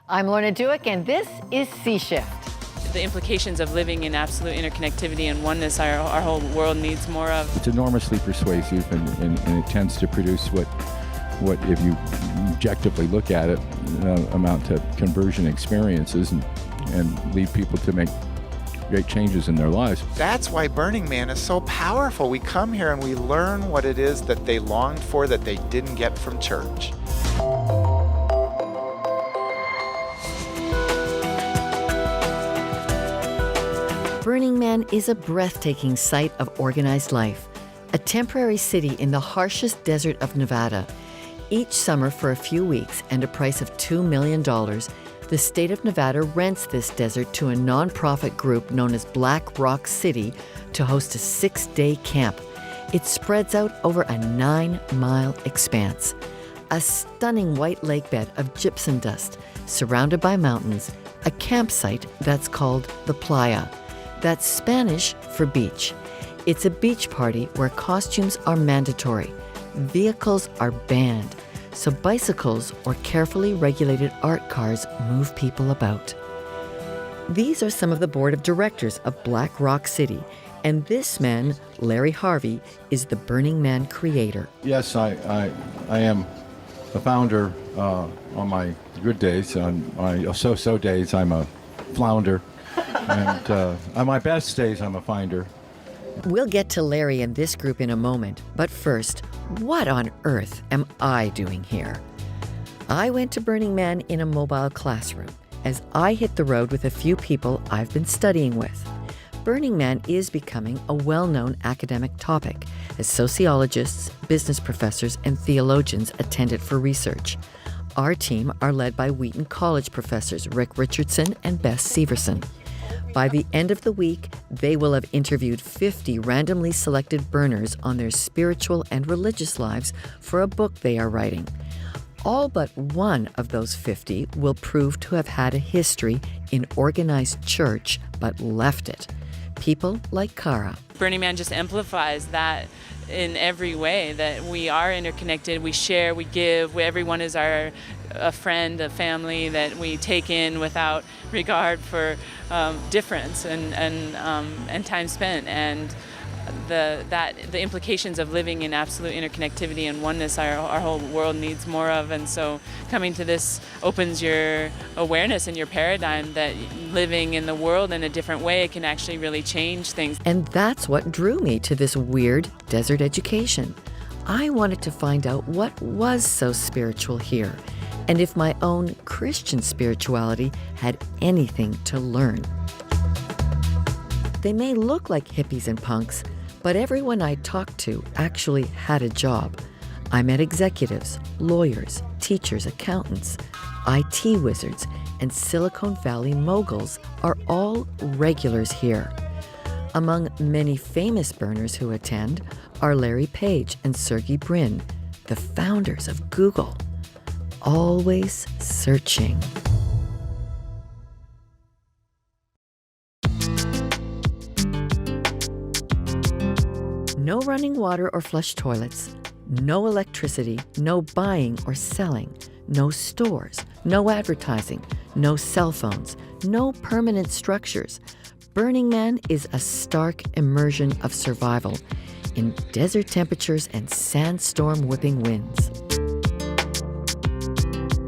I'm Lorna Dueck, and this is Sea Shift. The implications of living in absolute interconnectivity and oneness our whole world needs more of. It's enormously persuasive, and it tends to produce what if you objectively look at it, amount to conversion experiences and lead people to make great changes in their lives. That's why Burning Man is so powerful. We come here and we learn what it is that they longed for that they didn't get from church. Burning Man is a breathtaking sight of organized life, a temporary city in the harshest desert of Nevada. Each summer for a few weeks and a price of $2 million, the state of Nevada rents this desert to a nonprofit group known as Black Rock City to host a 6-day camp. It spreads out over a 9-mile expanse. A stunning white lake bed of gypsum dust, surrounded by mountains, a campsite that's called the Playa. That's Spanish for beach. It's a beach party where costumes are mandatory. Vehicles are banned, so bicycles or carefully regulated art cars move people about. These are some of the board of directors of Black Rock City, and this man, Larry Harvey, is the Burning Man creator. Yes, I am the founder on my good days. On my so-so days, I'm a flounder. And on my best days, I'm a finder. We'll get to Larry and this group in a moment, but first, what on earth am I doing here? I went to Burning Man in a mobile classroom as I hit the road with a few people I've been studying with. Burning Man is becoming a well-known academic topic as sociologists, business professors, and theologians attend it for research. Our team are led by Wheaton College professors Rick Richardson and Bess Severson. By the end of the week, they will have interviewed 50 randomly selected burners on their spiritual and religious lives for a book they are writing. All but one of those 50 will prove to have had a history in organized church but left it. People like Cara. Burning Man just amplifies that in every way, that we are interconnected, we share, we give, everyone is a friend, a family that we take in without regard for difference and time spent, and the implications of living in absolute interconnectivity and oneness our whole world needs more of. And so coming to this opens your awareness and your paradigm that living in the world in a different way can actually really change things. And that's what drew me to this weird desert education. I wanted to find out what was so spiritual here, and if my own Christian spirituality had anything to learn. They may look like hippies and punks, but everyone I talked to actually had a job. I met executives, lawyers, teachers, accountants, IT wizards, and Silicon Valley moguls are all regulars here. Among many famous burners who attend are Larry Page and Sergey Brin, the founders of Google. Always searching. No running water or flush toilets, no electricity, no buying or selling, no stores, no advertising, no cell phones, no permanent structures. Burning Man is a stark immersion of survival in desert temperatures and sandstorm whipping winds.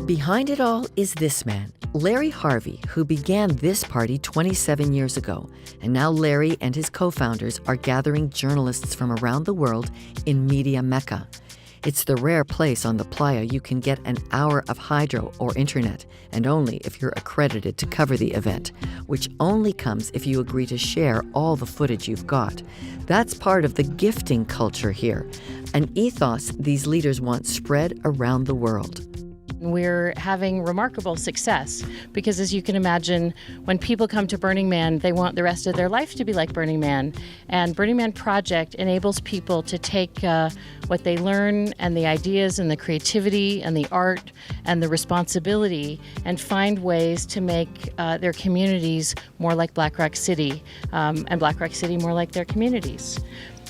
Behind it all is this man, Larry Harvey, who began this party 27 years ago. And now Larry and his co-founders are gathering journalists from around the world in Media Mecca. It's the rare place on the playa you can get an hour of hydro or internet, and only if you're accredited to cover the event, which only comes if you agree to share all the footage you've got. That's part of the gifting culture here, an ethos these leaders want spread around the world. We're having remarkable success because, as you can imagine, when people come to Burning Man, they want the rest of their life to be like Burning Man. And Burning Man Project enables people to take what they learn and the ideas and the creativity and the art and the responsibility and find ways to make their communities more like Black Rock City and Black Rock City more like their communities.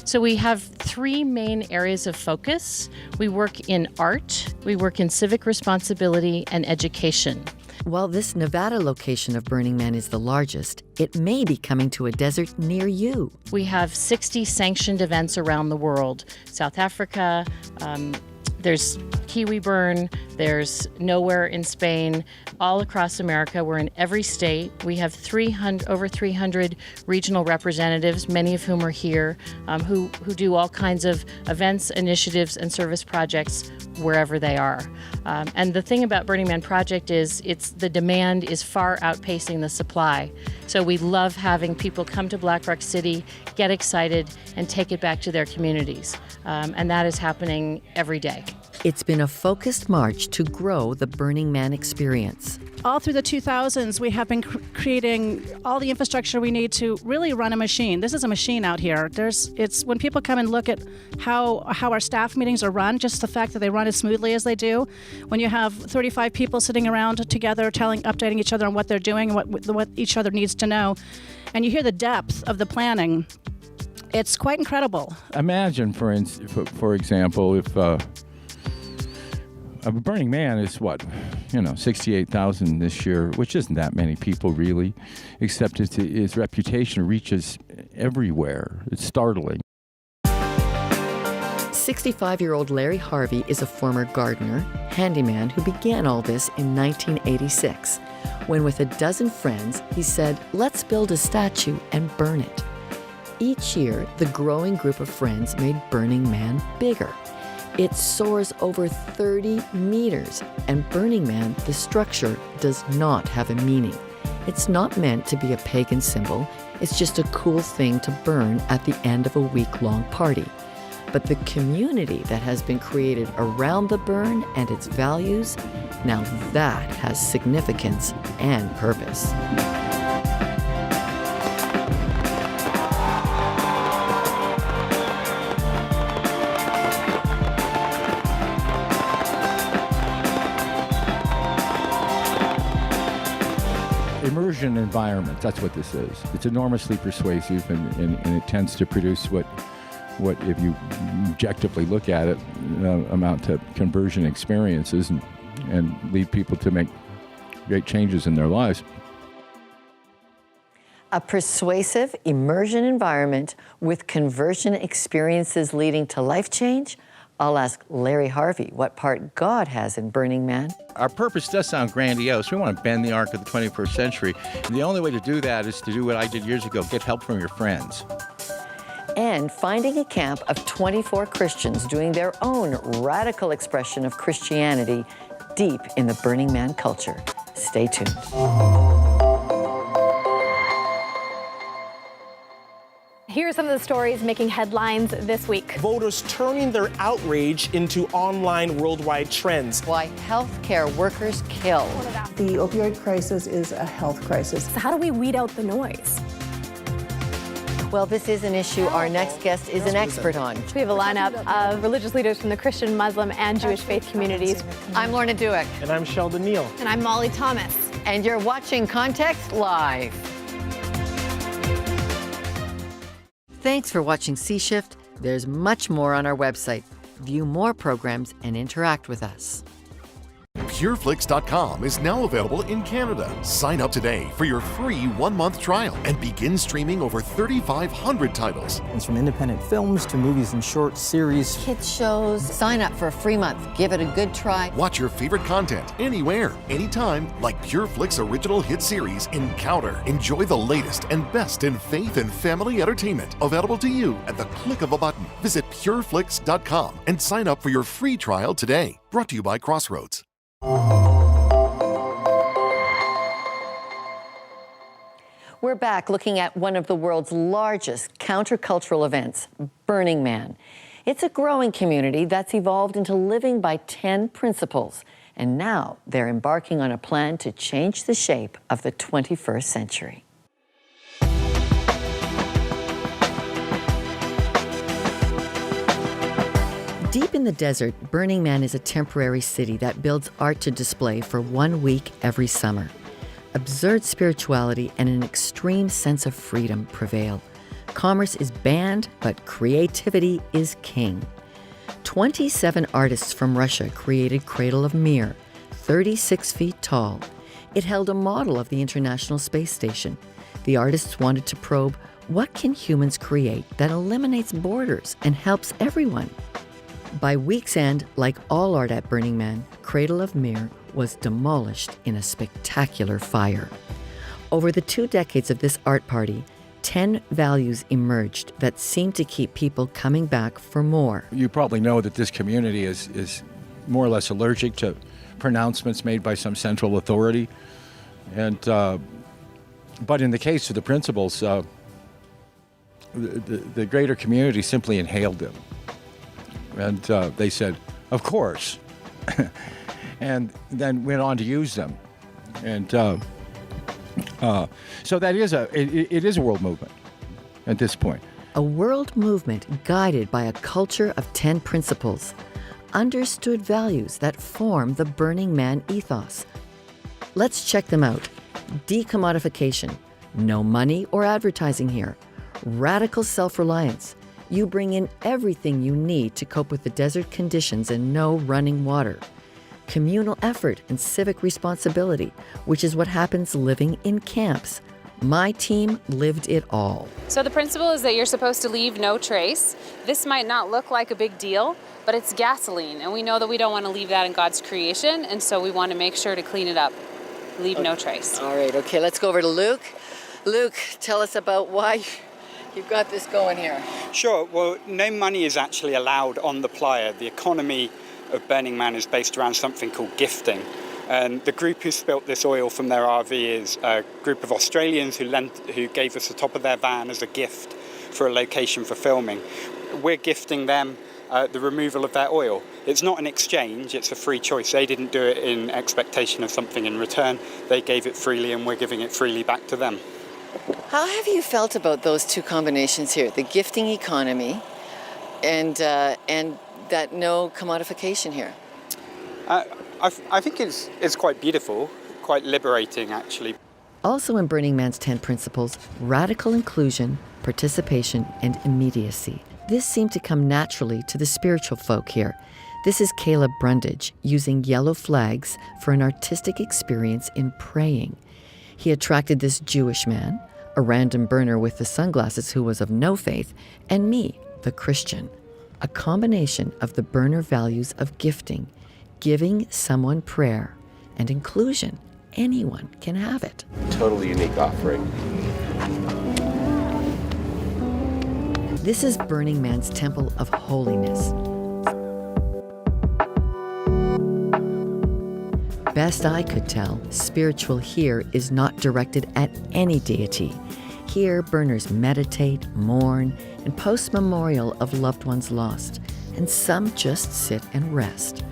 So we have three main areas of focus. We work in art, we work in civic responsibility, and education. While this Nevada location of Burning Man is the largest, it may be coming to a desert near you. We have 60 sanctioned events around the world. South Africa, there's Kiwi Burn, there's Nowhere in Spain, all across America. We're in every state. We have over 300 regional representatives, many of whom are here, who do all kinds of events, initiatives, and service projects wherever they are. And the thing about Burning Man Project is the demand is far outpacing the supply. So we love having people come to Black Rock City, get excited, and take it back to their communities. And that is happening every day. It's been a focused march to grow the Burning Man experience. All through the 2000s, we have been creating all the infrastructure we need to really run a machine. This is a machine out here. It's when people come and look at how our staff meetings are run, just the fact that they run as smoothly as they do. When you have 35 people sitting around together, updating each other on what they're doing and what each other needs to know, and you hear the depth of the planning, it's quite incredible. Imagine, for example, if Burning Man is 68,000 this year, which isn't that many people really, except its reputation reaches everywhere. It's startling. 65-year-old Larry Harvey is a former gardener, handyman who began all this in 1986, when with a dozen friends, he said, "Let's build a statue and burn it." Each year, the growing group of friends made Burning Man bigger. It soars over 30 meters, and Burning Man, the structure, does not have a meaning. It's not meant to be a pagan symbol. It's just a cool thing to burn at the end of a week-long party. But the community that has been created around the burn and its values, now that has significance and purpose. Immersion environment, that's what this is. It's enormously persuasive, and it tends to produce what if you objectively look at it, amount to conversion experiences and lead people to make great changes in their lives. A persuasive immersion environment with conversion experiences leading to life change? I'll ask Larry Harvey what part God has in Burning Man. Our purpose does sound grandiose. We want to bend the arc of the 21st century. And the only way to do that is to do what I did years ago, get help from your friends. And finding a camp of 24 Christians doing their own radical expression of Christianity deep in the Burning Man culture. Stay tuned. Here are some of the stories making headlines this week. Voters turning their outrage into online worldwide trends. Why healthcare workers killed. The opioid crisis is a health crisis. So how do we weed out the noise? Well, this is an issue our next guest is an expert on. We have a lineup of religious leaders from the Christian, Muslim, and Jewish faith communities. I'm Lorna Dueck. And I'm Sheldon Neal. And I'm Molly Thomas. And you're watching Context Live. Thanks for watching C-Shift. There's much more on our website. View more programs and interact with us. PureFlix.com is now available in Canada. Sign up today for your free 1-month trial and begin streaming over 3,500 titles. It's from independent films to movies and short series. Kids shows. Sign up for a free month. Give it a good try. Watch your favorite content anywhere, anytime, like PureFlix original hit series Encounter. Enjoy the latest and best in faith and family entertainment. Available to you at the click of a button. Visit PureFlix.com and sign up for your free trial today. Brought to you by Crossroads. We're back looking at one of the world's largest countercultural events, Burning Man. It's a growing community that's evolved into living by 10 principles, and now they're embarking on a plan to change the shape of the 21st century. Deep in the desert, Burning Man is a temporary city that builds art to display for 1 week every summer. Absurd spirituality and an extreme sense of freedom prevail. Commerce is banned, but creativity is king. 27 artists from Russia created Cradle of Mir, 36 feet tall. It held a model of the International Space Station. The artists wanted to probe, what can humans create that eliminates borders and helps everyone? By week's end, like all art at Burning Man, Cradle of Mir was demolished in a spectacular fire. Over the 2 decades of this art party, 10 values emerged that seem to keep people coming back for more. You probably know that this community is more or less allergic to pronouncements made by some central authority. And but in the case of the principles, the greater community simply inhaled them. And they said, of course, and then went on to use them. And so that is it is a world movement at this point. A world movement guided by a culture of 10 principles, understood values that form the Burning Man ethos. Let's check them out. Decommodification. No money or advertising here. Radical self-reliance. You bring in everything you need to cope with the desert conditions and no running water. Communal effort and civic responsibility, which is what happens living in camps. My team lived it all. So the principle is that you're supposed to leave no trace. This might not look like a big deal, but it's gasoline, and we know that we don't want to leave that in God's creation, and so we want to make sure to clean it up. Leave no trace. All right, okay, let's go over to Luke. Luke, tell us about why you've got this going here. Sure. Well, no money is actually allowed on the playa. The economy of Burning Man is based around something called gifting. And the group who spilt this oil from their RV is a group of Australians who gave us the top of their van as a gift for a location for filming. We're gifting them the removal of their oil. It's not an exchange, it's a free choice. They didn't do it in expectation of something in return. They gave it freely and we're giving it freely back to them. How have you felt about those two combinations here, the gifting economy and that no commodification here? I think it's quite beautiful, quite liberating actually. Also in Burning Man's 10 principles, radical inclusion, participation, and immediacy. This seemed to come naturally to the spiritual folk here. This is Caleb Brundage using yellow flags for an artistic experience in praying. He attracted this Jewish man, a random burner with the sunglasses who was of no faith, and me, the Christian. A combination of the burner values of gifting, giving someone prayer, and inclusion. Anyone can have it. Totally unique offering. This is Burning Man's Temple of Holiness. Best I could tell, spiritual here is not directed at any deity. Here, burners meditate, mourn, and post memorial of loved ones lost, and some just sit and rest.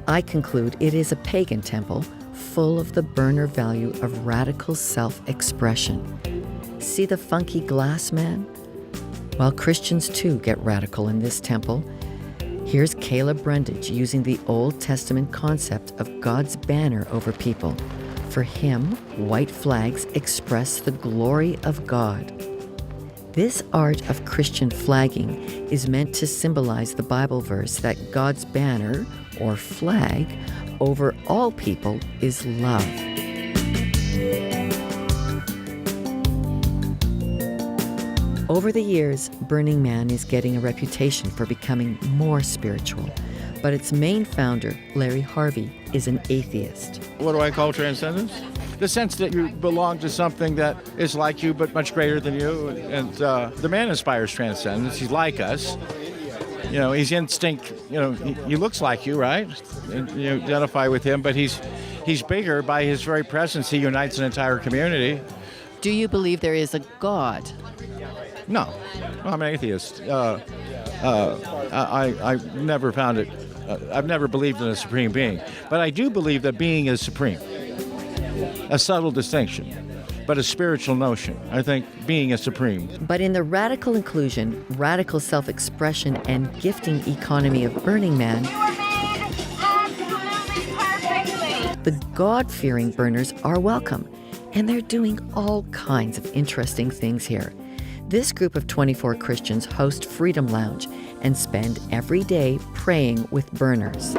I conclude it is a pagan temple full of the burner value of radical self-expression. See the funky glass man? Well, Christians too get radical in this temple. Here's Caleb Brundage using the Old Testament concept of God's banner over people. For him, white flags express the glory of God. This art of Christian flagging is meant to symbolize the Bible verse that God's banner, or flag, over all people is love. Over the years, Burning Man is getting a reputation for becoming more spiritual, but its main founder, Larry Harvey, is an atheist. What do I call transcendence? The sense that you belong to something that is like you but much greater than you. And the man inspires transcendence. He's like us. You know, he's instinct. You know, he looks like you, right? And you identify with him, but he's bigger. By his very presence, he unites an entire community. Do you believe there is a God? No, I'm an atheist. I've never found it. I've never believed in a supreme being, but I do believe that being is supreme. A subtle distinction, but a spiritual notion. I think being is supreme. But in the radical inclusion, radical self-expression, and gifting economy of Burning Man, the God-fearing burners are welcome, and they're doing all kinds of interesting things here. This group of 24 Christians host Freedom Lounge and spend every day praying with burners.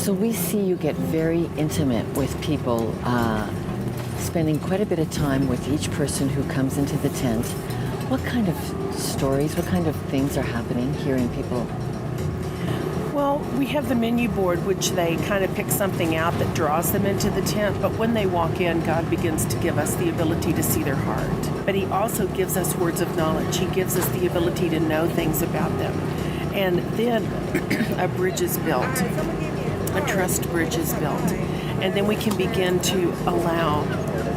So we see you get very intimate with people, spending quite a bit of time with each person who comes into the tent. What kind of stories, what kind of things are happening, hearing people? Well, we have the menu board, which they kind of pick something out that draws them into the tent, but when they walk in, God begins to give us the ability to see their heart. But He also gives us words of knowledge. He gives us the ability to know things about them. And then a bridge is built, a trust bridge is built. And then we can begin to allow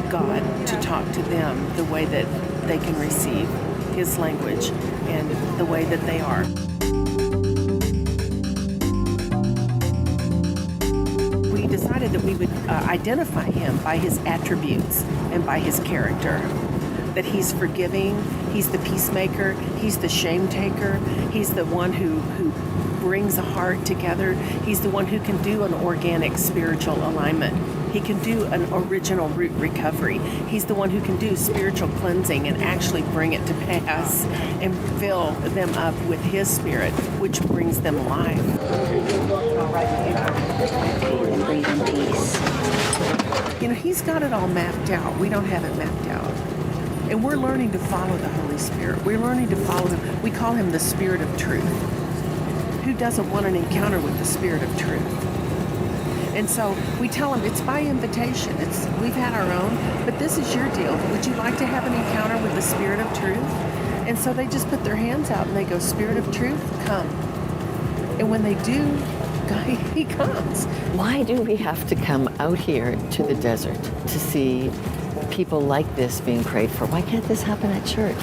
God to talk to them the way that they can receive His language and the way that they are. We decided that we would identify Him by His attributes and by His character. That He's forgiving, He's the peacemaker, He's the shame taker, He's the one who brings a heart together, He's the one who can do an organic spiritual alignment. He can do an original root recovery. He's the one who can do spiritual cleansing and actually bring it to pass and fill them up with His Spirit, which brings them life. You know, He's got it all mapped out. We don't have it mapped out. And we're learning to follow the Holy Spirit. We're learning to follow Him. We call Him the Spirit of Truth. Who doesn't want an encounter with the Spirit of Truth? And so we tell them it's by invitation. We've had our own, but this is your deal. Would you like to have an encounter with the Spirit of Truth? And so they just put their hands out and they go, Spirit of Truth, come. And when they do, He comes. Why do we have to come out here to the desert to see people like this being prayed for? Why can't this happen at church?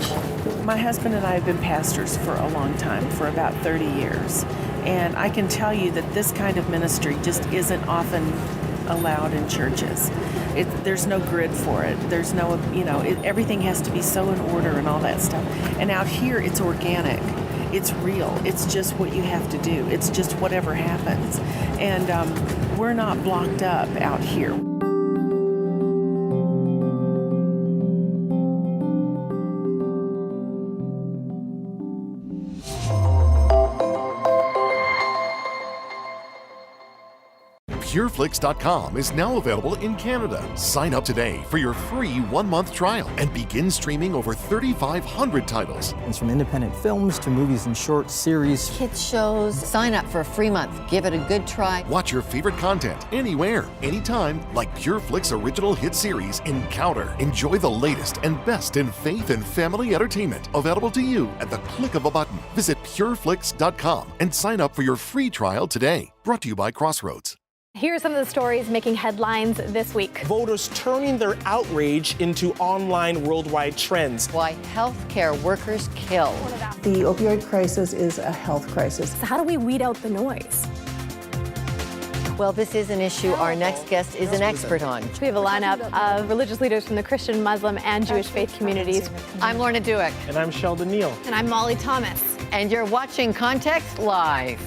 My husband and I have been pastors for a long time, for about 30 years. And I can tell you that this kind of ministry just isn't often allowed in churches. There's no grid for it. There's no, everything has to be so in order and all that stuff. And out here, it's organic. It's real. It's just what you have to do. It's just whatever happens. And we're not blocked up out here. PureFlix.com is now available in Canada. Sign up today for your free 1-month trial and begin streaming over 3,500 titles. It's from independent films to movies and short series, kids shows. Sign up for a free month. Give it a good try. Watch your favorite content anywhere, anytime, like PureFlix original hit series Encounter. Enjoy the latest and best in faith and family entertainment. Available to you at the click of a button. Visit PureFlix.com and sign up for your free trial today. Brought to you by Crossroads. Here are some of the stories making headlines this week. Voters turning their outrage into online worldwide trends. Why healthcare workers kill. The opioid crisis is a health crisis. So how do we weed out the noise? Well, this is an issue our next guest is an expert on. We have a lineup of religious leaders from the Christian, Muslim, and Jewish faith communities. I'm Lorna Dueck. And I'm Sheldon Neal. And I'm Molly Thomas. And you're watching Context Live.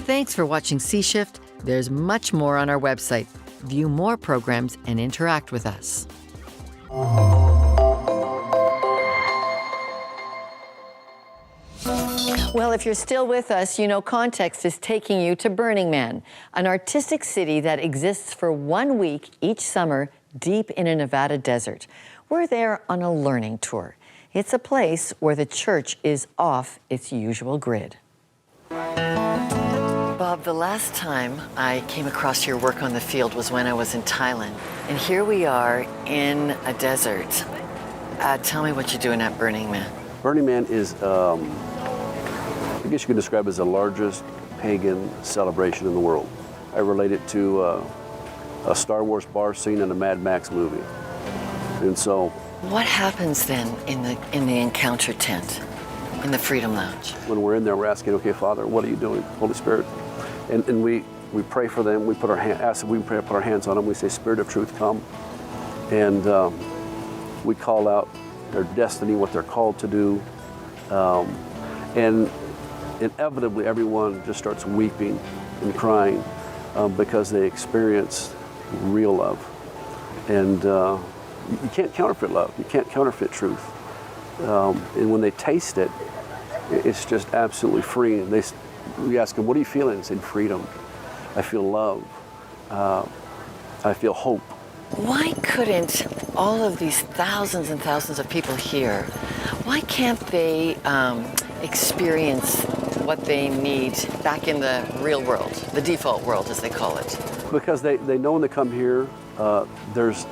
Thanks for watching C-Shift. There's much more on our website. View more programs and interact with us. Well, if you're still with us, you know Context is taking you to Burning Man, an artistic city that exists for 1 week each summer deep in a Nevada desert. We're there on a learning tour. It's a place where the church is off its usual grid. Bob, the last time I came across your work on the field was when I was in Thailand. And here we are in a desert. Tell me what you're doing at Burning Man. Burning Man is, I guess you could describe it as the largest pagan celebration in the world. I relate it to a Star Wars bar scene in a Mad Max movie. And so... What happens then in the encounter tent, in the Freedom Lounge? When we're in there, we're asking, okay, Father, what are you doing? Holy Spirit. And we pray for them. We put our put our hands on them. We say, Spirit of Truth, come. And we call out their destiny, what they're called to do. And inevitably, everyone just starts weeping and crying because they experience real love. And you can't counterfeit love. You can't counterfeit truth. And when they taste it, It's just absolutely free. And we ask them, what are you feeling? They say, freedom. I feel love. I feel hope. Why couldn't all of these thousands and thousands of people here, why can't they experience what they need back in the real world, the default world as they call it? Because they know when they come here, there's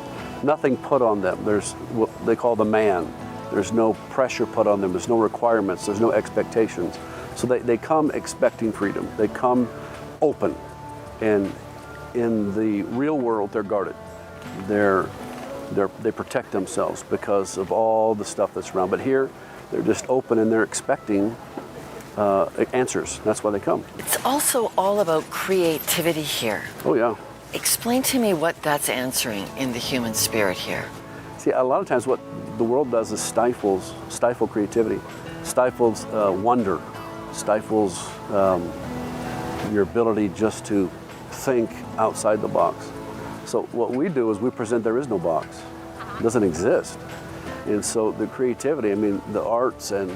nothing put on them. There's what they call the man. There's no pressure put on them. There's no requirements. There's no expectations. So they come expecting freedom. They come open. And in the real world, they're guarded. They protect themselves because of all the stuff that's around. But here, they're just open and they're expecting answers. That's why they come. It's also all about creativity here. Oh, yeah. Explain to me what that's answering in the human spirit here. See, a lot of times what the world does is stifle creativity, stifles wonder, stifles your ability just to think outside the box. So what we do is we present there is no box. It doesn't exist. And so the creativity, I mean, the arts and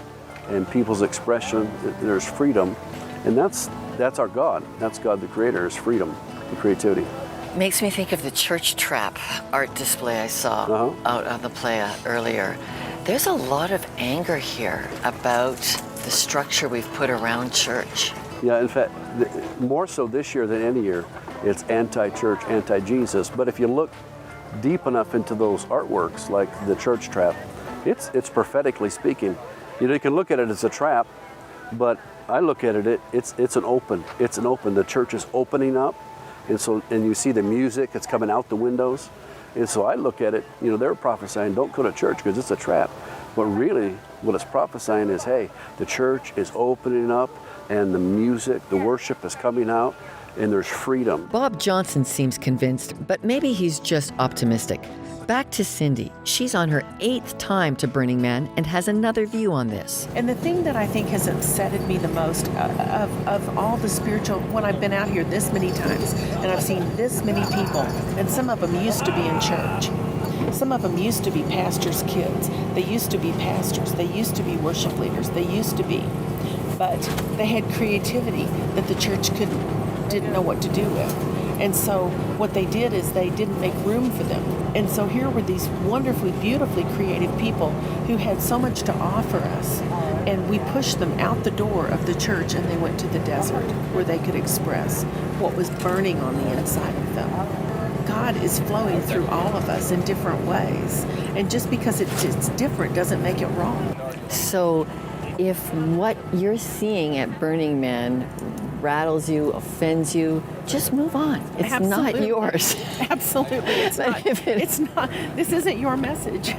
people's expression, there's freedom. And that's our God. That's God the Creator, is freedom and creativity. Makes me think of the church trap art display I saw out on the playa earlier. There's a lot of anger here about the structure we've put around church. Yeah, in fact, more so this year than any year, it's anti-church, anti-Jesus. But if you look deep enough into those artworks, like the church trap, it's prophetically speaking. You know, you can look at it as a trap, but I look at it, it's an open. The church is opening up. And you see the music, it's coming out the windows. And so I look at it, you know, they're prophesying, don't go to church because it's a trap. But really, what it's prophesying is, hey, the church is opening up and the music, the worship is coming out and there's freedom. Bob Johnson seems convinced, but maybe he's just optimistic. Back to Cindy. She's on her 8th time to Burning Man and has another view on this. And the thing that I think has upsetted me the most of all the spiritual, when I've been out here this many times and I've seen this many people, and some of them used to be in church. Some of them used to be pastors' kids. They used to be pastors. They used to be worship leaders. They used to be. But they had creativity that the church didn't know what to do with. And so what they did is they didn't make room for them. And so here were these wonderfully, beautifully creative people who had so much to offer us. And we pushed them out the door of the church and they went to the desert where they could express what was burning on the inside of them. God is flowing through all of us in different ways. And just because it's different doesn't make it wrong. So if what you're seeing at Burning Man rattles you, offends you, just move on. It's not yours. Absolutely, it's not. It's not. This isn't your message,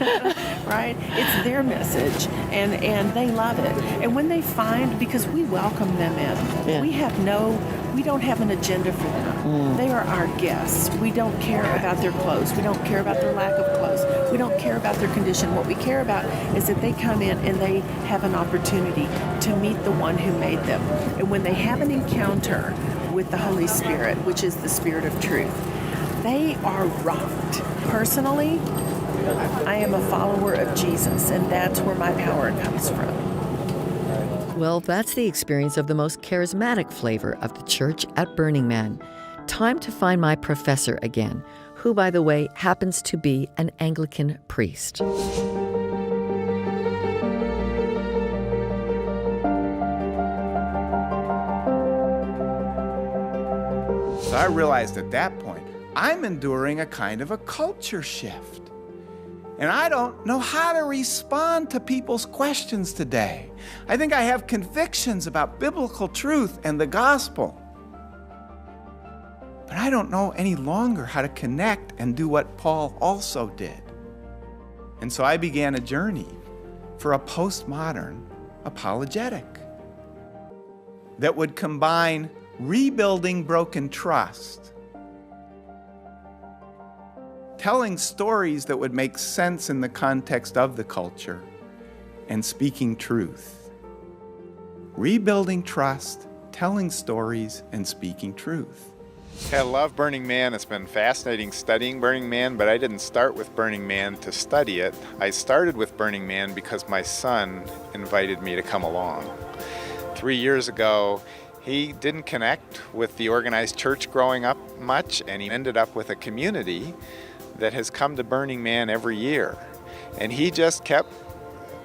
right? It's their message, and they love it. And when they find, because we welcome them in, we don't have an agenda for them. They are our guests. We don't care about their clothes. We don't care about their lack of clothes. We don't care about their condition. What we care about is that they come in and they have an opportunity to meet the one who made them. And when they have an encounter with the Holy Spirit, which is the Spirit of truth, they are rocked. Personally, I am a follower of Jesus, and that's where my power comes from. Well, that's the experience of the most charismatic flavor of the church at Burning Man. Time to find my professor again, who, by the way, happens to be an Anglican priest. So I realized at that point, I'm enduring a kind of a culture shift. And I don't know how to respond to people's questions today. I think I have convictions about biblical truth and the gospel. But I don't know any longer how to connect and do what Paul also did. And so I began a journey for a postmodern apologetic that would combine rebuilding broken trust, telling stories that would make sense in the context of the culture, and speaking truth. Rebuilding trust, telling stories, and speaking truth. I love Burning Man. It's been fascinating studying Burning Man, but I didn't start with Burning Man to study it. I started with Burning Man because my son invited me to come along. 3 years ago, he didn't connect with the organized church growing up much, and he ended up with a community that has come to Burning Man every year. And he just kept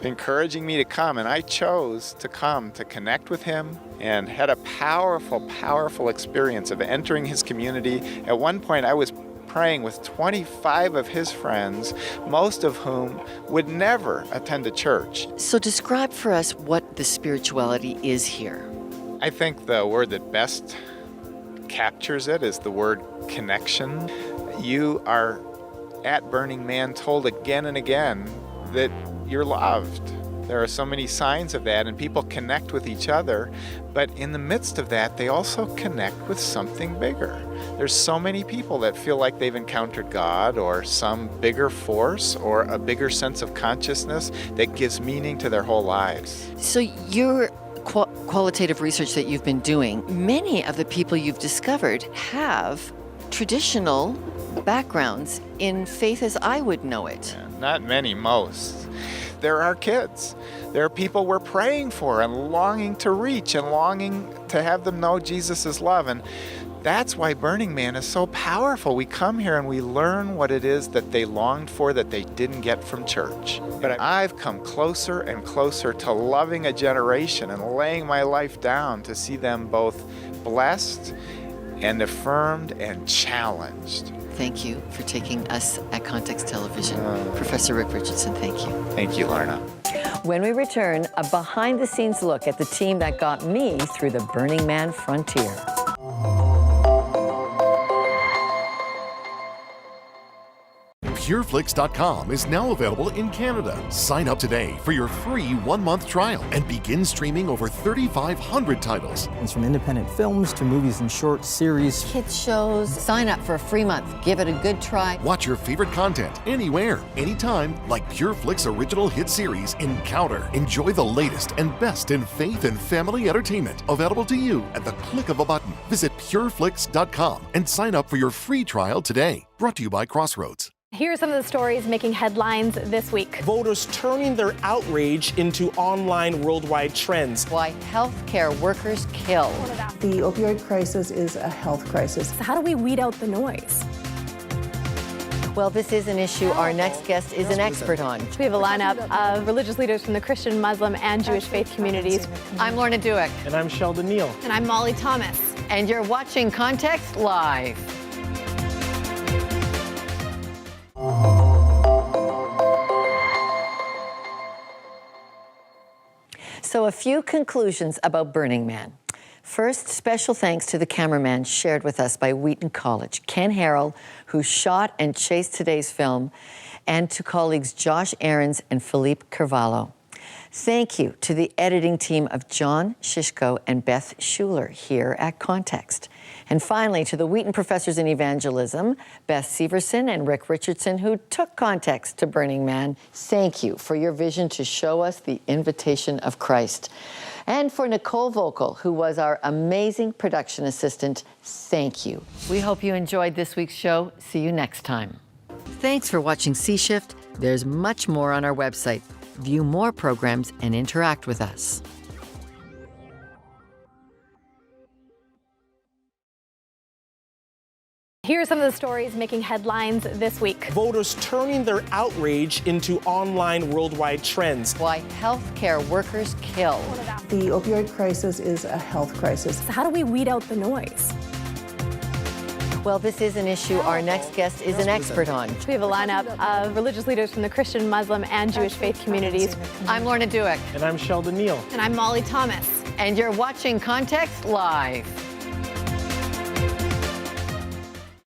encouraging me to come, and I chose to come to connect with him and had a powerful, powerful experience of entering his community. At one point, I was praying with 25 of his friends, most of whom would never attend a church. So describe for us what the spirituality is here. I think the word that best captures it is the word connection. You are at Burning Man told again and again that you're loved. There are so many signs of that, and people connect with each other, but in the midst of that, they also connect with something bigger. There's so many people that feel like they've encountered God or some bigger force or a bigger sense of consciousness that gives meaning to their whole lives. So your qualitative research that you've been doing, many of the people you've discovered have traditional backgrounds in faith as I would know it. Not many, most. There are kids. There are people we're praying for and longing to reach and longing to have them know Jesus' love. And that's why Burning Man is so powerful. We come here and we learn what it is that they longed for that they didn't get from church. But I've come closer and closer to loving a generation and laying my life down to see them both blessed and affirmed and challenged. Thank you for taking us at Context Television. Professor Rick Richardson, thank you. Thank you, Lorna. When we return, a behind-the-scenes look at the team that got me through the Burning Man frontier. PureFlix.com is now available in Canada. Sign up today for your free 1-month trial and begin streaming over 3,500 titles. It's from independent films to movies and short series, kids shows. Sign up for a free month. Give it a good try. Watch your favorite content anywhere, anytime, like PureFlix original hit series Encounter. Enjoy the latest and best in faith and family entertainment. Available to you at the click of a button. Visit PureFlix.com and sign up for your free trial today. Brought to you by Crossroads. Here are some of the stories making headlines this week. Voters turning their outrage into online worldwide trends. Why healthcare workers killed. The opioid crisis is a health crisis. So how do we weed out the noise? Well, this is an issue our next guest is an expert on. We have a lineup of religious leaders from the Christian, Muslim, and Jewish faith communities. I'm Lorna Dueck. And I'm Sheldon Neal. And I'm Molly Thomas. And you're watching Context Live. So a few conclusions about Burning Man. First, special thanks to the cameraman shared with us by Wheaton College, Ken Harrell, who shot and chased today's film, and to colleagues Josh Ahrens and Philippe Carvalho. Thank you to the editing team of John Shishko and Beth Schuler here at Context. And finally, to the Wheaton professors in evangelism, Beth Severson and Rick Richardson, who took Context to Burning Man. Thank you for your vision to show us the invitation of Christ. And for Nicole Vocal, who was our amazing production assistant, thank you. We hope you enjoyed this week's show. See you next time. Thanks for watching C-Shift. There's much more on our website. View more programs and interact with us. Here are some of the stories making headlines this week. Voters turning their outrage into online worldwide trends. Why healthcare workers killed. The opioid crisis is a health crisis. So how do we weed out the noise? Well, this is an issue our next guest is an expert on. We have a lineup of religious leaders from the Christian, Muslim, and Jewish faith communities. I'm Lorna Dueck. And I'm Sheldon Neal. And I'm Molly Thomas. And you're watching Context Live.